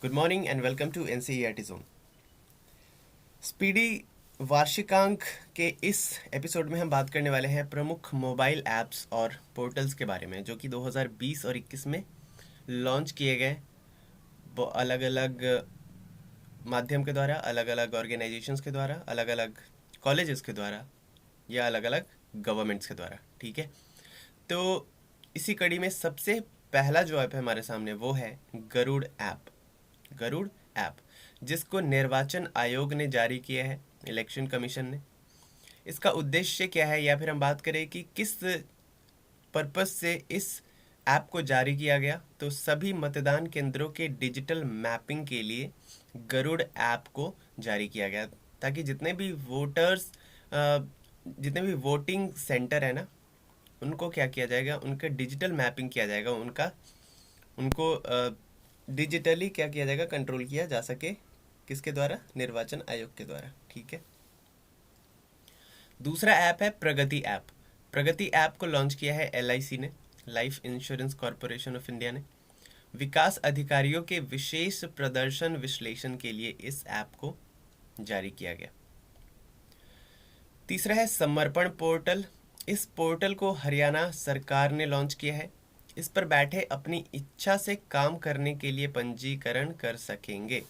Good morning and welcome to NCERT zone. Speedy वार्षिकांक के इस एपिसोड में हम बात करने वाले हैं प्रमुख मोबाइल ऐप्स और पोर्टल्स के बारे में जो कि 2020 और 21 में लॉन्च किए गए अलग अलग माध्यम के द्वारा, अलग अलग ऑर्गेनाइजेशंस के द्वारा, अलग अलग कॉलेजेस के द्वारा या अलग अलग गवर्नमेंट्स के द्वारा। ठीक है, तो इसी कड़ी में सबसे पहला जो ऐप है हमारे सामने वो है गरुड़ ऐप। गरुड़ ऐप जिसको निर्वाचन आयोग ने जारी किया है, इलेक्शन कमीशन ने। इसका उद्देश्य क्या है, या फिर हम बात करें कि किस पर्पस से इस ऐप को जारी किया गया, तो सभी मतदान केंद्रों के डिजिटल मैपिंग के लिए गरुड़ ऐप को जारी किया गया, ताकि जितने भी वोटर्स, जितने भी वोटिंग सेंटर है ना, उनको क्या किया जाएगा, उनका डिजिटल मैपिंग किया जाएगा, उनको डिजिटली क्या किया जाएगा, कंट्रोल किया जा सके। किसके द्वारा? निर्वाचन आयोग के द्वारा। ठीक है। दूसरा ऐप है प्रगति ऐप। प्रगति ऐप को लॉन्च किया है एलआईसी ने, life insurance corporation of India ने। विकास अधिकारियों के विशेष प्रदर्शन विश्लेषण के लिए इस ऐप को जारी किया गया। तीसरा है समर्पण पोर्टल। इस पोर्टल को हरियाणा सरकार ने लॉन्च किया है। इस पर बैठे अपनी इच्छा से काम करने के लिए पंजीकरण कर सकेंगे।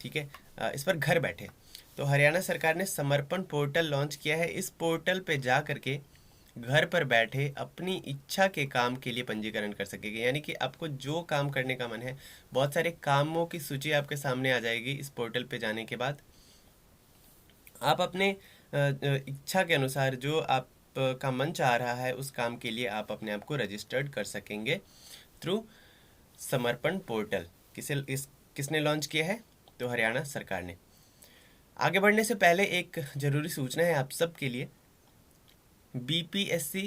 ठीक है, इस पर घर बैठे। तो हरियाणा सरकार ने समर्पण पोर्टल लॉन्च किया है। इस पोर्टल पे जा करके घर पर बैठे अपनी इच्छा के काम के लिए पंजीकरण कर सकेंगे, यानी कि आपको जो काम करने का मन है, बहुत सारे कामों की सूची आपके सामने आ जाएगी। इस पोर्टल पे जाने के बाद आप अपने इच्छा के अनुसार जो आप का मन चाह रहा है, उस काम के लिए आप अपने आप को रजिस्टर्ड कर सकेंगे थ्रू समर्पण पोर्टल। किसने लॉन्च किया है? तो हरियाणा सरकार ने। आगे बढ़ने से पहले एक जरूरी सूचना है आप सब के लिए। बीपीएससी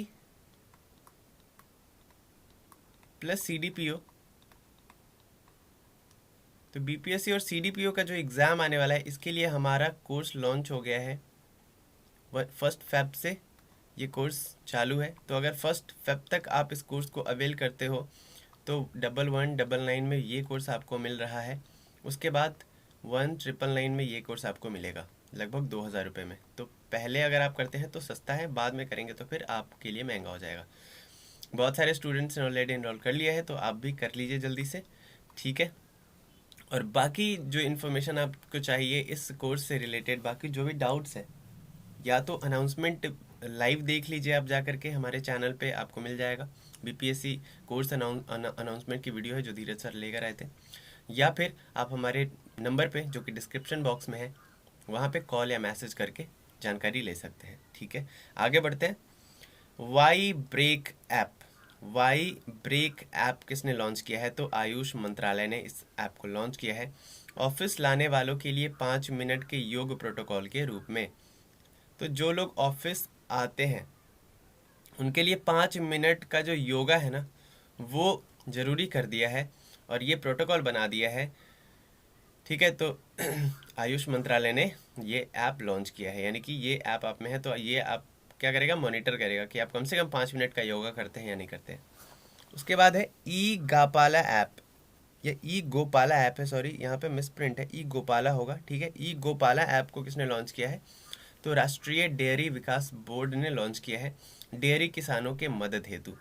प्लस सीडीपीओ, तो बीपीएससी और सीडीपीओ का जो एग्ज़ाम आने वाला है, इसके लिए हमारा कोर्स लॉन्च हो गया है। 1 फ़रवरी से ये कोर्स चालू है। तो अगर 1 फ़रवरी तक आप इस कोर्स को अवेल करते हो तो 1199 में ये कोर्स आपको मिल रहा है। उसके बाद 1999 में ये कोर्स आपको मिलेगा, लगभग 2000 रुपये में। तो पहले अगर आप करते हैं तो सस्ता है, बाद में करेंगे तो फिर आपके लिए महंगा हो जाएगा। बहुत सारे स्टूडेंट्स ने ऑलरेडी इनरोल कर लिया है, तो आप भी कर लीजिए जल्दी से। ठीक है, और बाकी जो इन्फॉर्मेशन आपको चाहिए इस कोर्स से रिलेटेड, बाकी जो भी डाउट्स हैं, या तो अनाउंसमेंट लाइव देख लीजिए आप जा करके, हमारे चैनल पे आपको मिल जाएगा। बीपीएससी कोर्स अनाउंसमेंट की वीडियो है जो धीरज सर लेकर आए थे, या फिर आप हमारे नंबर पे जो कि डिस्क्रिप्शन बॉक्स में है, वहाँ पे कॉल या मैसेज करके जानकारी ले सकते हैं। ठीक है, आगे बढ़ते हैं। Y break app. Y break app किसने लॉन्च किया है? तो आयुष मंत्रालय ने इस ऐप को लॉन्च किया है, ऑफिस लाने वालों के लिए 5 मिनट के योग प्रोटोकॉल के रूप में। तो जो लोग ऑफिस आते हैं उनके लिए 5 मिनट का जो योगा है ना, वो ज़रूरी कर दिया है और ये प्रोटोकॉल बना दिया है। ठीक है, तो आयुष मंत्रालय ने ये ऐप लॉन्च किया है, यानी कि ये ऐप आप में है तो ये आप क्या करेगा, मॉनिटर करेगा कि आप कम से कम 5 मिनट का योगा करते हैं या नहीं करते हैं। उसके बाद है ई गापाला ऐप। ये ई गोपाला ऐप है, सॉरी यहाँ पे मिस प्रिंट है, ई गोपाला होगा। ठीक है, ई गोपाला ऐप को किसने लॉन्च किया है? तो राष्ट्रीय डेयरी विकास बोर्ड ने लॉन्च किया है, डेयरी किसानों के मदद हेतु।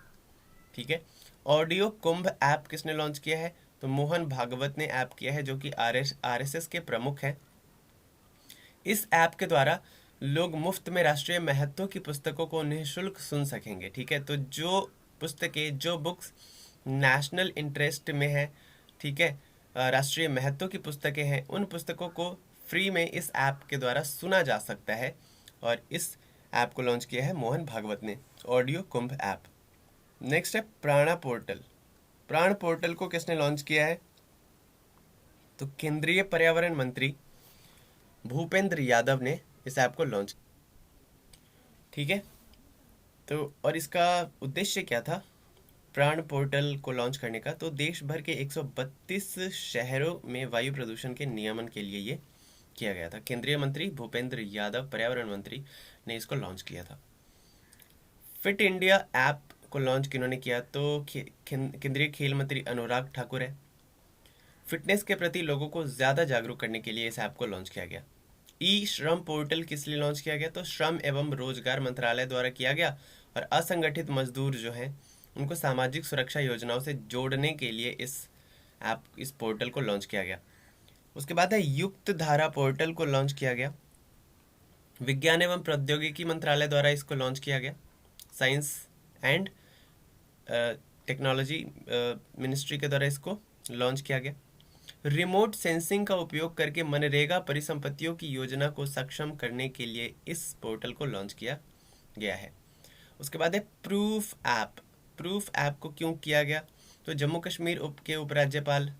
ठीक है, ऑडियो कुंभ ऐप किसने लॉन्च किया है? तो मोहन भागवत ने ऐप किया है, जो कि आरएसएस के प्रमुख हैं। इस ऐप के द्वारा लोग मुफ्त में राष्ट्रीय महत्व की पुस्तकों को निःशुल्क सुन सकेंगे। ठीक है, तो जो पुस्तकें, जो बुक्स नेशनल इंटरेस्ट में है, ठीक है, राष्ट्रीय महत्व की पुस्तकें हैं, उन पुस्तकों को फ्री में इस ऐप के द्वारा सुना जा सकता है। और इस ऐप को लॉन्च किया है मोहन भागवत ने, ऑडियो कुंभ ऐप। नेक्स्ट है प्राणा पोर्टल। प्राण पोर्टल को किसने लॉन्च किया है? तो केंद्रीय पर्यावरण मंत्री भूपेंद्र यादव ने इस ऐप को लॉन्च। ठीक है, तो और इसका उद्देश्य क्या था प्राण पोर्टल को लॉन्च करने का? तो देश भर के 132 शहरों में वायु प्रदूषण के नियमन के लिए ये किया गया था। केंद्रीय मंत्री भूपेंद्र यादव, पर्यावरण मंत्री, ने इसको लॉन्च किया था। फिट इंडिया ऐप को लॉन्च किन्होंने किया? तो केंद्रीय खेल मंत्री अनुराग ठाकुर है। फिटनेस के प्रति लोगों को ज़्यादा जागरूक करने के लिए इस ऐप को लॉन्च किया गया। ई श्रम पोर्टल किस लिए लॉन्च किया गया? तो श्रम एवं रोजगार मंत्रालय द्वारा किया गया, और असंगठित मजदूर जो हैं उनको सामाजिक सुरक्षा योजनाओं से जोड़ने के लिए इस पोर्टल को लॉन्च किया गया। उसके बाद है युक्त धारा पोर्टल को लॉन्च किया गया। विज्ञान एवं प्रौद्योगिकी मंत्रालय द्वारा इसको लॉन्च किया गया। साइंस एंड टेक्नोलॉजी मिनिस्ट्री के द्वारा इसको लॉन्च किया गया। रिमोट सेंसिंग का उपयोग करके मनरेगा परिसंपत्तियों की योजना को सक्षम करने के लिए इस पोर्टल को लॉन्च किया गया है। उसके बाद है प्रूफ ऐप। प्रूफ ऐप को क्यों किया गया? तो जम्मू कश्मीर के उपराज्यपाल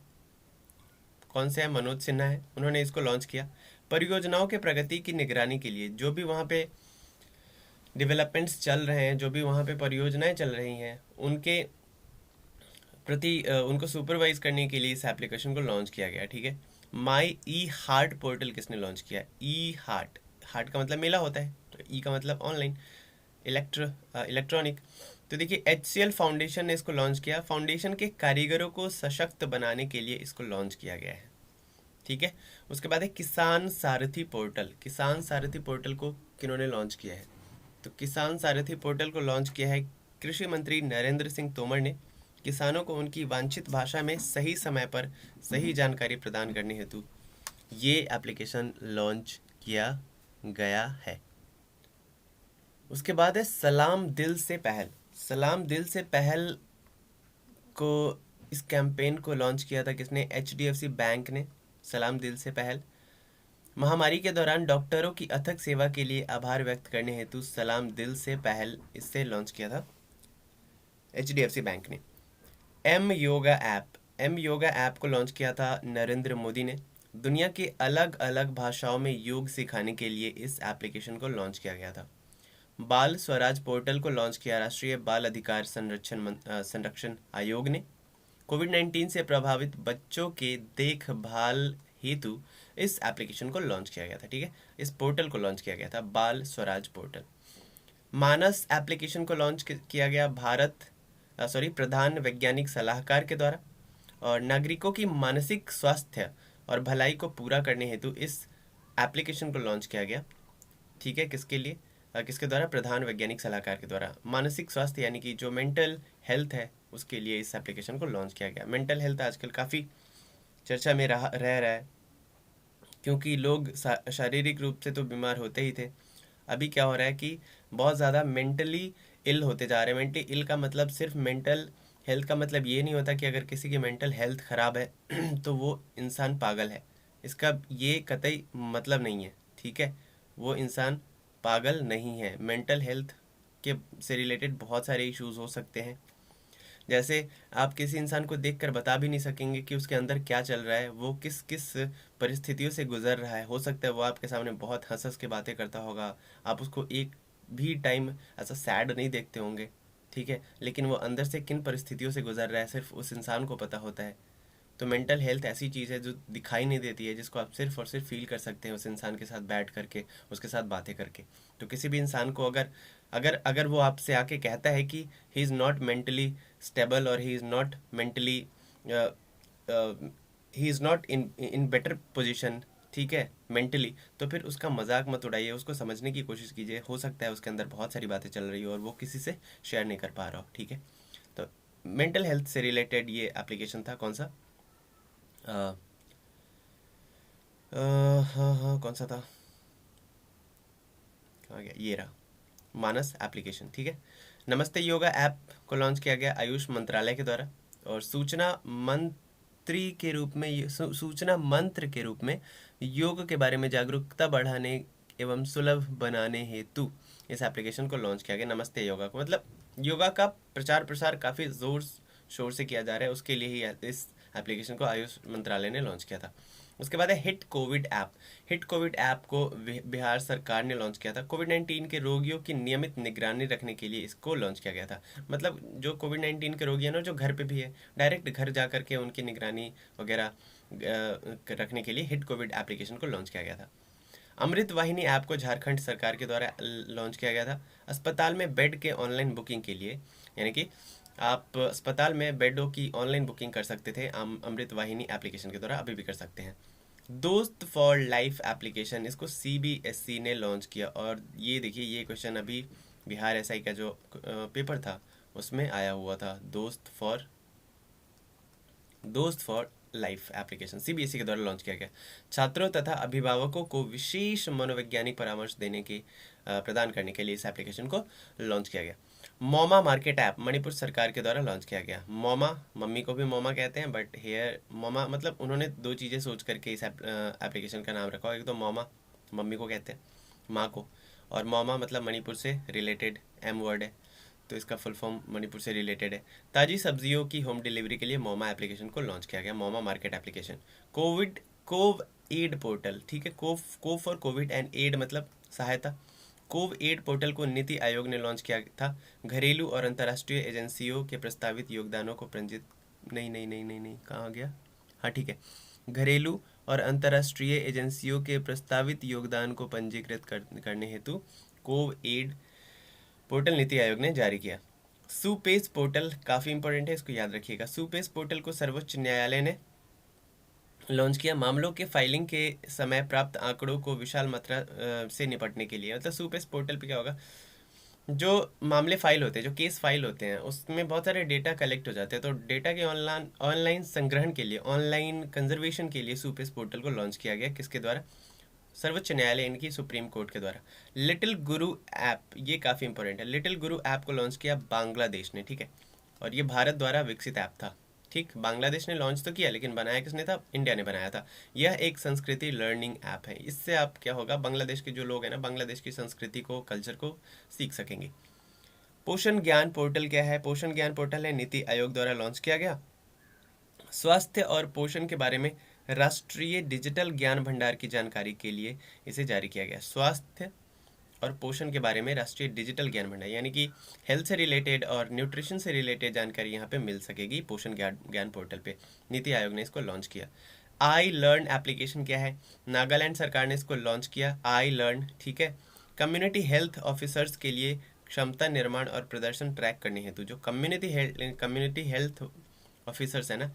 कौन से हैं? मनोज सिन्हा है, उन्होंने इसको लॉन्च किया। परियोजनाओं के प्रगति की निगरानी के लिए जो भी वहाँ पे डेवलपमेंट्स चल रहे हैं, जो भी वहाँ पे परियोजनाएं चल रही हैं, उनके प्रति उनको सुपरवाइज करने के लिए इस एप्लीकेशन को लॉन्च किया गया। ठीक है। माई ई हार्ट पोर्टल किसने लॉन्च किया? ई हार्ट, हार्ट का मतलब मेला होता है, तो ई का मतलब ऑनलाइन, इलेक्ट्रॉनिक। तो देखिए HCL फाउंडेशन ने इसको लॉन्च किया। फाउंडेशन के कारीगरों को सशक्त बनाने के लिए इसको लॉन्च किया गया है। ठीक है। उसके बाद है किसान सारथी पोर्टल। किसान सारथी पोर्टल को किन्होंने लॉन्च किया है? तो किसान सारथी पोर्टल को लॉन्च किया है कृषि मंत्री नरेंद्र सिंह तोमर ने। किसानों को उनकी वांछित भाषा में सही समय पर सही जानकारी प्रदान करने हेतु ये एप्लीकेशन लॉन्च किया गया है। उसके बाद है सलाम दिल से पहल। सलाम दिल से पहल को, इस कैंपेन को लॉन्च किया था किसने? HDFC बैंक ने। सलाम दिल से पहल महामारी के दौरान डॉक्टरों की अथक सेवा के लिए आभार व्यक्त करने हेतु सलाम दिल से पहल इससे लॉन्च किया था HDFC बैंक ने। एम योगा ऐप को लॉन्च किया था नरेंद्र मोदी ने। दुनिया के अलग अलग भाषाओं में योग सिखाने के लिए इस एप्लीकेशन को लॉन्च किया गया था। बाल स्वराज पोर्टल को लॉन्च किया राष्ट्रीय बाल अधिकार संरक्षण आयोग ने। कोविड-19 से प्रभावित बच्चों के देखभाल हेतु इस एप्लीकेशन को लॉन्च किया गया था। ठीक है। इस पोर्टल को लॉन्च किया गया था, बाल स्वराज पोर्टल। मानस एप्लीकेशन को लॉन्च किया गया प्रधान वैज्ञानिक सलाहकार के द्वारा, और नागरिकों की मानसिक स्वास्थ्य और भलाई को पूरा करने हेतु इस एप्लीकेशन को लॉन्च किया गया। ठीक है। किसके लिए? किसके द्वारा? प्रधान वैज्ञानिक सलाहकार के द्वारा। मानसिक स्वास्थ्य यानी कि जो मेंटल हेल्थ है उसके लिए इस एप्लीकेशन को लॉन्च किया गया। मेंटल हेल्थ आजकल काफ़ी चर्चा में रह रहा है, क्योंकि लोग शारीरिक रूप से तो बीमार होते ही थे। अभी क्या हो रहा है कि बहुत ज़्यादा मेंटली इल होते जा रहे हैं। मेंटली इल का मतलब, सिर्फ मेंटल हेल्थ का मतलब ये नहीं होता कि अगर किसी की मेंटल हेल्थ ख़राब है तो वो इंसान पागल है। इसका ये कतई मतलब नहीं है। ठीक है। वो इंसान पागल नहीं है। मेंटल हेल्थ के से रिलेटेड बहुत सारे इश्यूज हो सकते हैं। जैसे आप किसी इंसान को देखकर बता भी नहीं सकेंगे कि उसके अंदर क्या चल रहा है, वो किस किस परिस्थितियों से गुजर रहा है। हो सकता है वो आपके सामने बहुत हंस हंस के बातें करता होगा, आप उसको एक भी टाइम ऐसा सैड नहीं देखते होंगे। ठीक है। लेकिन वो अंदर से किन परिस्थितियों से गुजर रहा है सिर्फ उस इंसान को पता होता है। तो मेंटल हेल्थ ऐसी चीज़ है जो दिखाई नहीं देती है, जिसको आप सिर्फ और सिर्फ फील कर सकते हैं उस इंसान के साथ बैठ करके, उसके साथ बातें करके। तो किसी भी इंसान को अगर अगर अगर वो आपसे आके कहता है कि he is not mentally stable और he is not mentally, he is not in better position, ठीक है, मेंटली, तो फिर उसका मजाक मत उड़ाइए, उसको समझने की कोशिश कीजिए। हो सकता है उसके अंदर बहुत सारी बातें चल रही हो और वो किसी से शेयर नहीं कर पा रहा हो। ठीक है। तो मेंटल हेल्थ से रिलेटेड ये एप्लीकेशन था। कौन सा? हाँ, कौन सा था? कहाँ गया? ये रहा, मानस एप्लीकेशन। ठीक है। नमस्ते योगा ऐप को लॉन्च किया गया आयुष मंत्रालय के द्वारा, और सूचना मंत्र के रूप में योग के बारे में जागरूकता बढ़ाने एवं सुलभ बनाने हेतु इस एप्लीकेशन को लॉन्च किया गया। नमस्ते योगा को मतलब योगा का प्रचार प्रसार काफ़ी ज़ोर शोर से किया जा रहा है, उसके लिए ही इस एप्लीकेशन को आयुष मंत्रालय ने लॉन्च किया था। उसके बाद है hit Covid app. Hit Covid app को बिहार सरकार ने लॉन्च किया था। कोविड-19 के रोगियों की नियमित निगरानी रखने के लिए इसको लॉन्च किया गया था। मतलब जो कोविड-19 के रोगी हैं ना, जो घर पे भी है, डायरेक्ट घर जा करके उनकी निगरानी वगैरह रखने के लिए हिट कोविड एप्लीकेशन को लॉन्च किया गया था। अमृत वाहिनी ऐप को झारखंड सरकार के द्वारा लॉन्च किया गया था। अस्पताल में बेड के ऑनलाइन बुकिंग के लिए, यानी कि आप अस्पताल में बेडों की ऑनलाइन बुकिंग कर सकते थे अमृत वाहिनी एप्लीकेशन के द्वारा, अभी भी कर सकते हैं। दोस्त फॉर लाइफ एप्लीकेशन, इसको सीबीएसई ने लॉन्च किया। और ये देखिए, ये क्वेश्चन अभी बिहार एसआई का जो पेपर था उसमें आया हुआ था। दोस्त फॉर लाइफ एप्लीकेशन सीबीएसई के द्वारा लॉन्च किया गया। छात्रों तथा अभिभावकों को विशेष मनोवैज्ञानिक परामर्श देने के प्रदान करने के लिए इस एप्लीकेशन को लॉन्च किया गया। मोमा मार्केट ऐप मणिपुर सरकार के द्वारा लॉन्च किया गया। मोमा, मम्मी को भी मोमा कहते हैं, बट हेयर मोमा मतलब उन्होंने दो चीज़ें सोच करके इस एप्लीकेशन का नाम रखा। एक तो मोमा मम्मी को कहते हैं, माँ को, और मोमा मतलब मणिपुर से रिलेटेड एम वर्ड है, तो इसका फुल फॉर्म मणिपुर से रिलेटेड है। ताज़ी सब्जियों की होम डिलीवरी के लिए मोमा एप्लीकेशन को लॉन्च किया गया, मोमा market application. Cov aid portal, ठीक है, Cov for Covid and aid मतलब सहायता। कोव एड पोर्टल को नीति आयोग ने लॉन्च किया था। घरेलू और अंतर्राष्ट्रीय एजेंसियों के प्रस्तावित योगदानों को पंजीकृत, नहीं, कहाँ गया, हाँ ठीक है, घरेलू और अंतर्राष्ट्रीय एजेंसियों के प्रस्तावित योगदान को पंजीकृत करने हेतु CoV aid portal NITI Aayog ने जारी किया। सुपेस पोर्टल काफ़ी इंपॉर्टेंट है, इसको याद रखिएगा। सुपेस पोर्टल को सर्वोच्च न्यायालय ने लॉन्च किया मामलों के फाइलिंग के समय प्राप्त आंकड़ों को विशाल मात्रा से निपटने के लिए। मतलब सुपेस पोर्टल पे क्या होगा, जो मामले फाइल होते हैं, जो केस फाइल होते हैं, उसमें बहुत सारे डेटा कलेक्ट हो जाते हैं, तो डेटा के ऑनलाइन संग्रहण के लिए, ऑनलाइन कंजर्वेशन के लिए सुपेस पोर्टल को लॉन्च किया गया। किसके द्वारा? सर्वोच्च न्यायालय, इनकी सुप्रीम कोर्ट के द्वारा। लिटिल गुरु ऐप, ये काफ़ी इंपॉर्टेंट है, लिटिल गुरु ऐप को लॉन्च किया बांग्लादेश ने, ठीक है, और ये भारत द्वारा विकसित ऐप था। ठीक, बांग्लादेश ने लॉन्च तो किया, लेकिन बनाया किसने था? इंडिया ने बनाया था। यह एक संस्कृति लर्निंग ऐप है। इससे आप क्या होगा, बांग्लादेश के जो लोग हैं ना, बांग्लादेश की संस्कृति को, कल्चर को सीख सकेंगे। पोषण ज्ञान पोर्टल क्या है? पोषण ज्ञान पोर्टल है नीति आयोग द्वारा लॉन्च किया गया। स्वास्थ्य और पोषण के बारे में राष्ट्रीय डिजिटल ज्ञान भंडार की जानकारी के लिए इसे जारी किया गया। स्वास्थ्य और पोषण के बारे में राष्ट्रीय डिजिटल ज्ञान भंडार, यानी कि हेल्थ से रिलेटेड और न्यूट्रिशन से रिलेटेड जानकारी यहाँ पे मिल सकेगी पोषण ज्ञान पोर्टल पे। नीति आयोग ने इसको लॉन्च किया। आई लर्न एप्लीकेशन क्या है? नागालैंड सरकार ने इसको लॉन्च किया, आई लर्न, ठीक है। कम्युनिटी हेल्थ ऑफिसर्स के लिए क्षमता निर्माण और प्रदर्शन ट्रैक करने हेतु जो कम्युनिटी हेल्थ ऑफिसर्स है ना,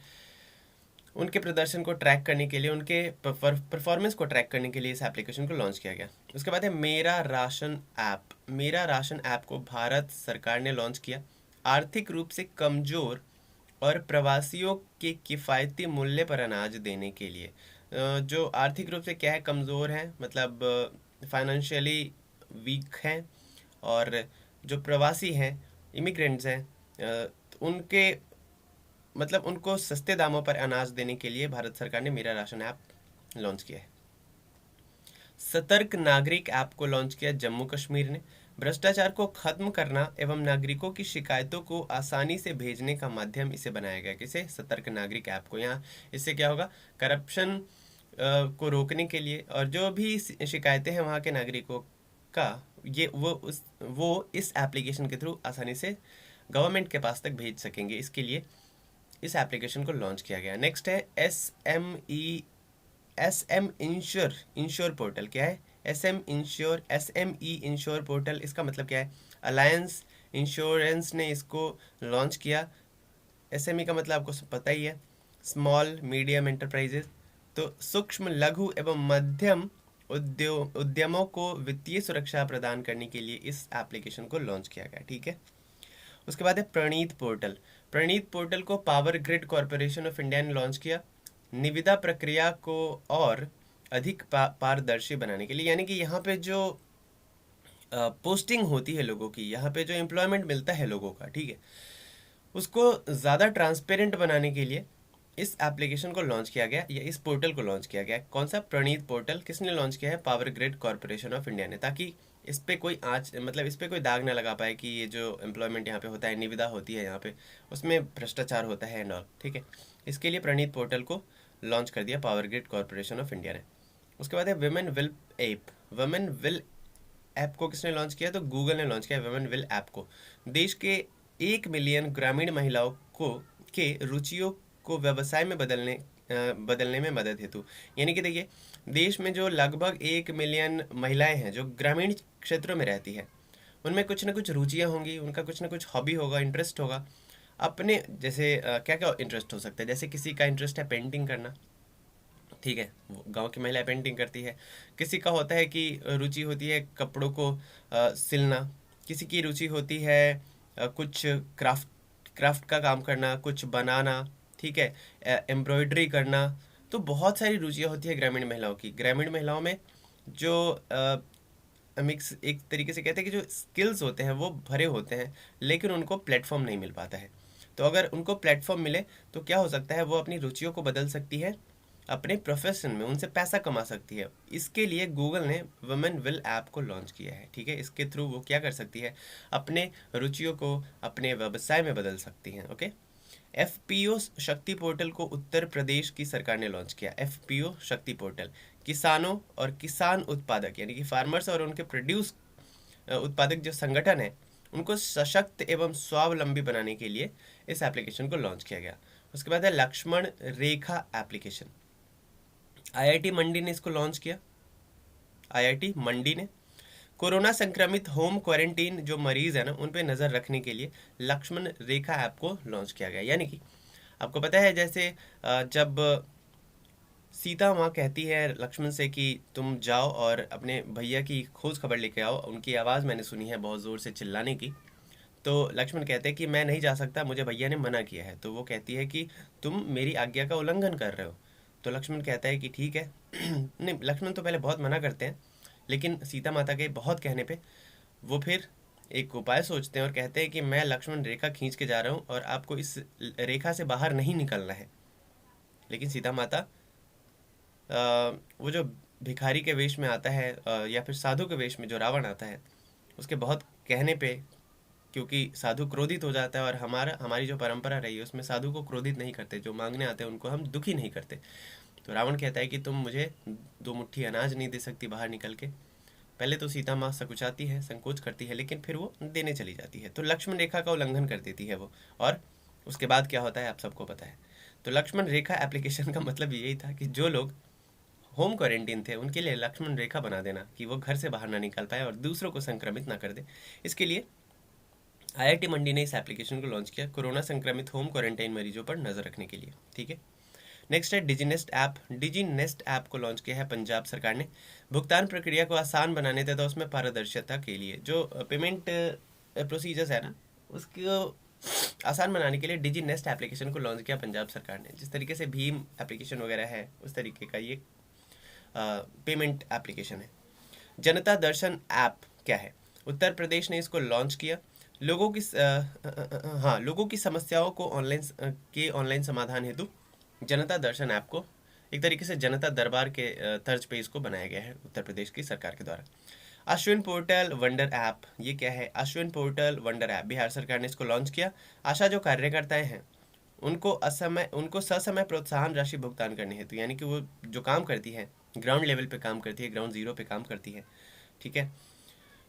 उनके प्रदर्शन को ट्रैक करने के लिए, उनके परफॉर्मेंस को ट्रैक करने के लिए इस एप्लीकेशन को लॉन्च किया गया। उसके बाद है मेरा राशन ऐप। मेरा राशन ऐप को भारत सरकार ने लॉन्च किया। आर्थिक रूप से कमजोर और प्रवासियों के किफ़ायती मूल्य पर अनाज देने के लिए। जो आर्थिक रूप से क्या है, कमज़ोर हैं, मतलब फाइनेंशियली वीक हैं, और जो प्रवासी हैं, इमिग्रेंट्स हैं, उनके मतलब उनको सस्ते दामों पर अनाज देने के लिए भारत सरकार ने मेरा राशन ऐप लॉन्च किया है। सतर्क नागरिक ऐप को लॉन्च किया जम्मू कश्मीर ने। भ्रष्टाचार को खत्म करना एवं नागरिकों की शिकायतों को आसानी से भेजने का माध्यम इसे बनाया गया। किसे? सतर्क नागरिक ऐप को। यहाँ इससे क्या होगा, करप्शन को रोकने के लिए, और जो भी शिकायतें हैं वहाँ के नागरिकों का, ये वो इस एप्लीकेशन के थ्रू आसानी से गवर्नमेंट के पास तक भेज सकेंगे। इसके लिए इस एप्लीकेशन को लॉन्च किया गया। नेक्स्ट है एसएम इंश्योर पोर्टल। क्या है? एसएमई इंश्योर पोर्टल, इसका मतलब क्या है? अलायंस इंश्योरेंस ने इसको लॉन्च किया। एसएमई का मतलब आपको पता ही है, स्मॉल मीडियम एंटरप्राइजेज। तो सूक्ष्म लघु एवं मध्यम उद्यमों को वित्तीय सुरक्षा प्रदान करने के लिए इस एप्लीकेशन को लॉन्च किया गया, ठीक है। उसके बाद है प्रणीत पोर्टल। प्रणीत पोर्टल को power grid corporation of India ने लॉन्च किया निविदा प्रक्रिया को और अधिक पारदर्शी बनाने के लिए। यानी कि यहाँ पे जो पोस्टिंग होती है लोगों की, यहाँ पे जो एम्प्लॉयमेंट मिलता है लोगों का, ठीक है, उसको ज़्यादा ट्रांसपेरेंट बनाने के लिए इस एप्लीकेशन को लॉन्च किया गया, या इस पोर्टल को लॉन्च किया गया। कौन सा? प्रणीत पोर्टल। किसने लॉन्च किया है? Power grid corporation of India ने, ताकि इस पे कोई मतलब इस पे कोई दाग ना लगा पाए कि ये जो एम्प्लॉयमेंट यहाँ पे होता है, निविदा होती है यहाँ पे, उसमें भ्रष्टाचार होता है एंड ऑल, ठीक है। इसके लिए प्रणीत पोर्टल को लॉन्च कर दिया power grid corporation of India ने। उसके बाद है women will app. Women will app को किसने लॉन्च किया? तो गूगल ने लॉन्च किया वुमेन विल ऐप को। देश के 1 मिलियन ग्रामीण महिलाओं को के रुचियों को व्यवसाय में बदलने में मदद हेतु। यानी कि देखिए, देश में जो लगभग 1 मिलियन महिलाएं हैं जो ग्रामीण क्षेत्रों में रहती है, उनमें कुछ ना कुछ रुचियां होंगी, उनका कुछ ना कुछ हॉबी होगा, इंटरेस्ट होगा। अपने जैसे क्या क्या इंटरेस्ट हो सकता है, जैसे किसी का इंटरेस्ट है पेंटिंग करना, ठीक है, वो गांव की महिला पेंटिंग करती है। किसी का होता है कि रुचि होती है कपड़ों को सिलना। किसी की रुचि होती है कुछ क्राफ्ट क्राफ्ट का काम करना, कुछ बनाना, ठीक है, एम्ब्रॉयडरी करना। तो बहुत सारी रुचियां होती है ग्रामीण महिलाओं की। ग्रामीण महिलाओं में जो हम एक तरीके से कहते हैं कि जो स्किल्स होते हैं वो भरे होते हैं, लेकिन उनको प्लेटफॉर्म नहीं मिल पाता है। तो अगर उनको प्लेटफॉर्म मिले तो क्या हो सकता है, वो अपनी रुचियों को बदल सकती है, अपने प्रोफेशन में उनसे पैसा कमा सकती है। इसके लिए गूगल ने वुमेन विल ऐप को लॉन्च किया है, ठीक है। इसके थ्रू वो क्या कर सकती है, अपने रुचियों को अपने व्यवसाय में बदल सकती हैं, ओके। एफपीओ शक्ति पोर्टल को उत्तर प्रदेश की सरकार ने लॉन्च किया। एफपीओ शक्ति पोर्टल किसानों और किसान उत्पादक यानी कि फार्मर्स और उनके प्रोड्यूस उत्पादक जो संगठन है उनको सशक्त एवं स्वावलंबी बनाने के लिए इस एप्लीकेशन को लॉन्च किया गया। उसके बाद है लक्ष्मण रेखा एप्लीकेशन। आईआईटी मंडी ने इसको लॉन्च किया। आईआईटी मंडी ने कोरोना संक्रमित होम क्वारंटीन जो मरीज है ना उन पे नज़र रखने के लिए लक्ष्मण रेखा ऐप को लॉन्च किया गया। यानी कि आपको पता है जैसे जब सीता माँ कहती है लक्ष्मण से कि तुम जाओ और अपने भैया की खोज खबर लेके आओ, उनकी आवाज़ मैंने सुनी है बहुत ज़ोर से चिल्लाने की। तो लक्ष्मण कहते हैं कि मैं नहीं जा सकता, मुझे भैया ने मना किया है। तो वो कहती है कि तुम मेरी आज्ञा का उल्लंघन कर रहे हो। तो लक्ष्मण कहता है कि ठीक है। नहीं, लक्ष्मण तो पहले बहुत मना करते हैं, लेकिन सीता माता के बहुत कहने पे वो फिर एक उपाय सोचते हैं और कहते हैं कि मैं लक्ष्मण रेखा खींच के जा रहा हूँ और आपको इस रेखा से बाहर नहीं निकलना है। लेकिन सीता माता वो जो भिखारी के वेश में आता है या फिर साधु के वेश में जो रावण आता है, उसके बहुत कहने पे, क्योंकि साधु क्रोधित हो जाता है और हमारी जो परंपरा रही है उसमें साधु को क्रोधित नहीं करते, जो मांगने आते हैं उनको हम दुखी नहीं करते। तो रावण कहता है कि तुम मुझे 2 मुट्ठी अनाज नहीं दे सकती बाहर निकल के। पहले तो सीता माँ सकुचाती है, संकोच करती है, लेकिन फिर वो देने चली जाती है। तो लक्ष्मण रेखा का उल्लंघन कर देती है वो। और उसके बाद क्या होता है आप सबको पता है। तो लक्ष्मण रेखा एप्लीकेशन का मतलब यही था कि जो लोग होम क्वारंटीन थे उनके लिए लक्ष्मण रेखा बना देना कि वो घर से बाहर ना निकल पाए और दूसरों को संक्रमित ना कर दे। इसके लिए आईआईटी मंडी ने इस एप्लीकेशन को लॉन्च किया कोरोना संक्रमित होम क्वारंटाइन मरीजों पर नजर रखने के लिए, ठीक है। नेक्स्ट है डिजीनेस्ट ऐप। डिजीनेस्ट ऐप को लॉन्च किया है पंजाब सरकार ने। भुगतान प्रक्रिया को आसान बनाने तथा उसमें पारदर्शिता के लिए जो पेमेंट प्रोसीजर्स है ना उसको आसान बनाने के लिए डिजीनेस्ट एप्लीकेशन को लॉन्च किया पंजाब सरकार ने। जिस तरीके से भीम एप्लीकेशन वगैरह है उस तरीके का ये पेमेंट एप्लीकेशन है। जनता दर्शन ऐप क्या है, उत्तर प्रदेश ने इसको लॉन्च किया। लोगों की समस्याओं को ऑनलाइन समाधान हेतु जनता दर्शन ऐप को एक तरीके से जनता दरबार के तर्ज पे इसको बनाया गया है उत्तर प्रदेश की सरकार के द्वारा। अश्विन पोर्टल वंडर ऐप, ये क्या है, Ashwin portal wonder app Bihar सरकार ने इसको लॉन्च किया। आशा जो कार्यकर्ताएं हैं उनको ससमय प्रोत्साहन राशि भुगतान करने हेतु, यानी कि वो जो काम करती है ग्राउंड लेवल पे काम करती है, ग्राउंड जीरो पे काम करती है, ठीक है।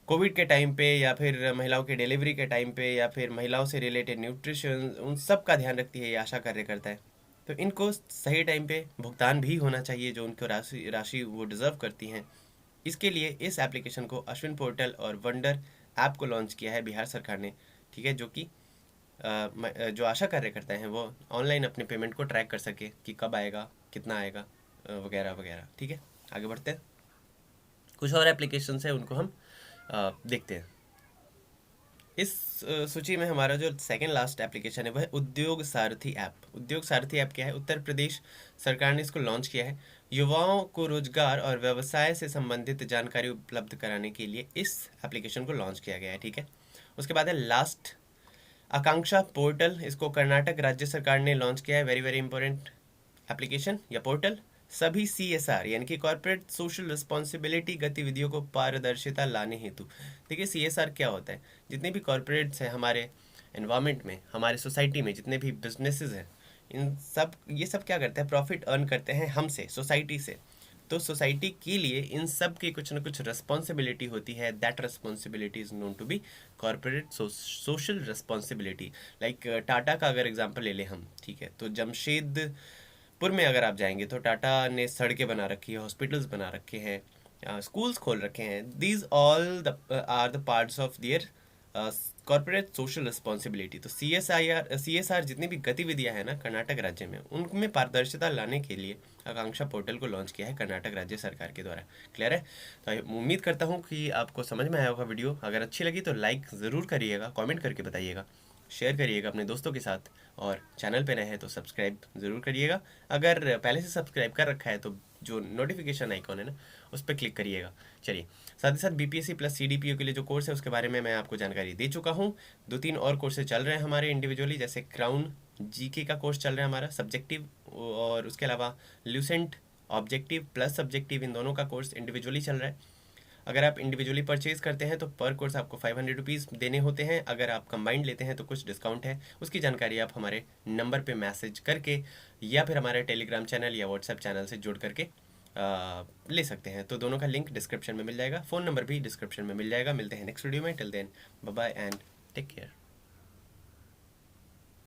कोविड के टाइम पे या फिर महिलाओं के डिलीवरी के टाइम पे या फिर महिलाओं से रिलेटेड न्यूट्रिशन उन सब का ध्यान रखती है ये आशा कार्यकर्ता है। तो इनको सही टाइम पे भुगतान भी होना चाहिए जो उनको राशि वो डिज़र्व करती हैं। इसके लिए इस एप्लीकेशन को अश्विन पोर्टल और वंडर ऐप को लॉन्च किया है बिहार सरकार ने, ठीक है। जो कि जो आशा कार्यकर्ता हैं वो ऑनलाइन अपने पेमेंट को ट्रैक कर सके कि कब आएगा, कितना आएगा, वगैरह वगैरह, ठीक है। आगे बढ़ते हैं। कुछ और एप्लीकेशन है उनको हम देखते हैं। इस सूची में हमारा जो सेकेंड लास्ट एप्लीकेशन है वह है उद्योग सारथी ऐप। उद्योग सारथी ऐप क्या है, उत्तर प्रदेश सरकार ने इसको लॉन्च किया है। युवाओं को रोजगार और व्यवसाय से संबंधित जानकारी उपलब्ध कराने के लिए इस एप्लीकेशन को लॉन्च किया गया है, ठीक है। उसके बाद है लास्ट आकांक्षा पोर्टल। इसको कर्नाटक राज्य सरकार ने लॉन्च किया है। वेरी वेरी इंपॉर्टेंट एप्लीकेशन या पोर्टल। सभी CSR यानी कि कॉर्पोरेट सोशल रिस्पॉन्सिबिलिटी गतिविधियों को पारदर्शिता लाने हेतु। देखिए CSR क्या होता है, जितने भी कॉर्पोरेट्स हैं हमारे एनवायरनमेंट में, हमारे सोसाइटी में जितने भी बिजनेसेस हैं, ये सब क्या करते हैं, प्रॉफिट अर्न करते हैं हमसे, सोसाइटी से। तो सोसाइटी के लिए इन सब की कुछ ना कुछ रिस्पॉन्सिबिलिटी होती है। That responsibility is known to be corporate social responsibility. Like Tata का अगर एग्जांपल ले लें हम, ठीक है, तो जमशेदपुर में अगर आप जाएंगे तो टाटा ने सड़कें बना रखी है, हॉस्पिटल्स बना रखे हैं, स्कूल्स खोल रखे हैं। These all are the parts of their corporate social responsibility. तो CSR जितनी भी गतिविधियां हैं ना कर्नाटक राज्य में, उनमें पारदर्शिता लाने के लिए आकांक्षा पोर्टल को लॉन्च किया है कर्नाटक राज्य सरकार के द्वारा। क्लियर है? तो उम्मीद करता हूँ कि आपको समझ में आया होगा वीडियो। अगर अच्छी लगी तो लाइक ज़रूर करिएगा, कमेंट करके बताइएगा, शेयर करिएगा अपने दोस्तों के साथ, और चैनल पे नए हैं तो सब्सक्राइब ज़रूर करिएगा। अगर पहले से सब्सक्राइब कर रखा है तो जो नोटिफिकेशन आइकॉन है ना उस पर क्लिक करिएगा। चलिए, साथ ही साथ BPSC प्लस CDPO के लिए जो कोर्स है उसके बारे में मैं आपको जानकारी दे चुका हूँ। 2-3 और कोर्सेज चल रहे हैं हमारे इंडिविजुअली, जैसे क्राउन GK का कोर्स चल रहा है हमारा सब्जेक्टिव, और उसके अलावा ल्यूसेंट ऑब्जेक्टिव प्लस सब्जेक्टिव, इन दोनों का कोर्स इंडिविजुअली चल रहा है। अगर आप इंडिविजुअली परचेज करते हैं तो पर कोर्स आपको 500 रुपीज़ देने होते हैं। अगर आप कंबाइंड लेते हैं तो कुछ डिस्काउंट है, उसकी जानकारी आप हमारे नंबर पे मैसेज करके या फिर हमारे टेलीग्राम चैनल या व्हाट्सएप चैनल से जुड़ करके ले सकते हैं। तो दोनों का लिंक डिस्क्रिप्शन में मिल जाएगा, फ़ोन नंबर भी डिस्क्रिप्शन में मिल जाएगा। मिलते हैं नेक्स्ट वीडियो में, till then bye bye and take care.